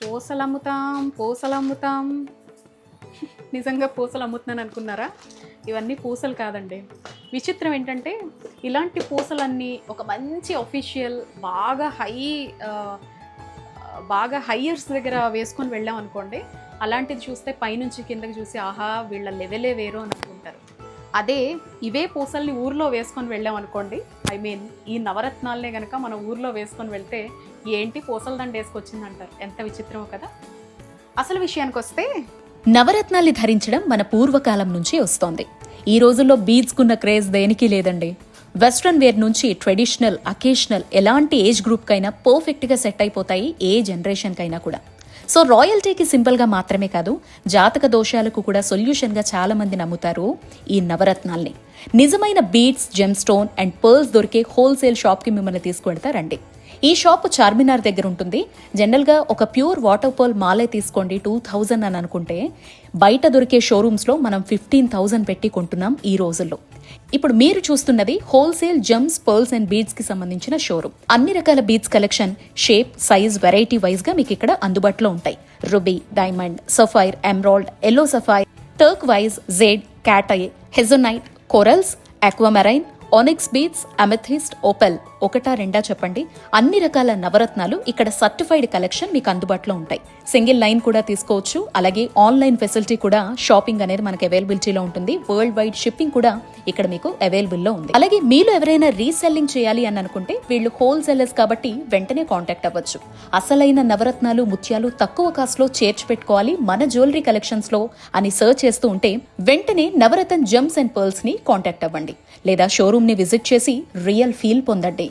పూసలమ్ముతాం పూసలమ్ముతాం. నిజంగా పూసలు అమ్ముతున్నాను అనుకున్నారా? ఇవన్నీ పూసలు కాదండి. విచిత్రం ఏంటంటే ఇలాంటి పూసలన్నీ ఒక మంచి అఫీషియల్ బాగా హైయర్స్ దగ్గర వేసుకొని వెళ్ళాం అనుకోండి, అలాంటిది చూస్తే పైనుంచి కిందకి చూసి ఆహా వీళ్ళ లెవెలే వేరు అని అనుకుంటారు. అదే ఇవే పూసల్ని ఊర్లో వేసుకొని వెళ్ళాం అనుకోండి, ఈ నవరత్నాలనే కనుక మన ఊర్లో వేసుకొని వెళ్తే ఏంటి పూసల దండ వేసుకొచ్చిందంటారు. ఎంత విచిత్రమో కదా. అసలు విషయానికి వస్తే నవరత్నాల్ని ధరించడం మన పూర్వకాలం నుంచి వస్తోంది. ఈ రోజుల్లో బీడ్స్కున్న క్రేజ్ దేనికి లేదండి. వెస్ట్రన్ వేర్ నుంచి ట్రెడిషనల్, అకేషనల్ ఎలాంటి ఏజ్ గ్రూప్కైనా పర్ఫెక్ట్గా సెట్ అయిపోతాయి, ఏ జనరేషన్కైనా కూడా. సో రాయల్టీకి సింపుల్గా మాత్రమే కాదు, జాతక దోషాలకు కూడా సొల్యూషన్గా చాలా మంది నమ్ముతారు ఈ నవరత్నాల్ని. నిజమైన beads, gem stone and pearls దొరికే హోల్సేల్ షాప్కి మిమ్మల్ని తీసుకువెడతారండి. ఈ షాప్ చార్మినార్ దగ్గర ఉంటుంది. జనరల్గా ఒక ప్యూర్ వాటర్ పర్ల్ మాలే తీసుకోండి 2000 అని అనుకుంటే, బయట దొరికే షోరూమ్స్లో మనం 15,000 పెట్టి కొంటున్నాం ఈ రోజుల్లో. ఇప్పుడు మీరు చూస్తున్నది wholesale gems, pearls and beads కి సంబంధించిన షోరూమ్. అన్ని రకాల beads collection shape, size, variety wise గా మీకు ఇక్కడ అందుబాటులో ఉంటాయి. Ruby, diamond, sapphire, emerald, yellow sapphire, turquoise, jade, cat's eye, hessonite, corals, aquamarine, onyx beads, amethyst, opal, ఒకటా రెండా చెప్పండి, అన్ని రకాల నవరత్నాలు ఇక్కడ సర్టిఫైడ్ కలెక్షన్ మీకు అందుబాటులో ఉంటాయి. సింగిల్ లైన్ కూడా తీసుకోవచ్చు. అలాగే ఆన్లైన్ ఫెసిలిటీ కూడా, షాపింగ్ అనేది మనకి అవైలబిలిటీలో ఉంటుంది. వరల్డ్ వైడ్ షిప్పింగ్ కూడా ఇక్కడ మీకు అవైలబుల్లో ఉంది. అలాగే మీలో ఎవరైనా రీసెల్లింగ్ చేయాలి అని అనుకుంటే వీళ్ళు హోల్సేలర్స్ కాబట్టి వెంటనే కాంటాక్ట్ అవ్వచ్చు. అసలైన నవరత్నాలు, ముత్యాలు తక్కువ కాస్ట్ లో చేర్చి పెట్టుకోవాలి మన జ్యువెలరీ కలెక్షన్స్ లో అని సర్చ్ చేస్తూ ఉంటే వెంటనే నవరత్న జెమ్స్ అండ్ పర్ల్స్ ని కాంటాక్ట్ అవ్వండి, లేదా షోరూమ్ ని విజిట్ చేసి రియల్ ఫీల్ పొందండి.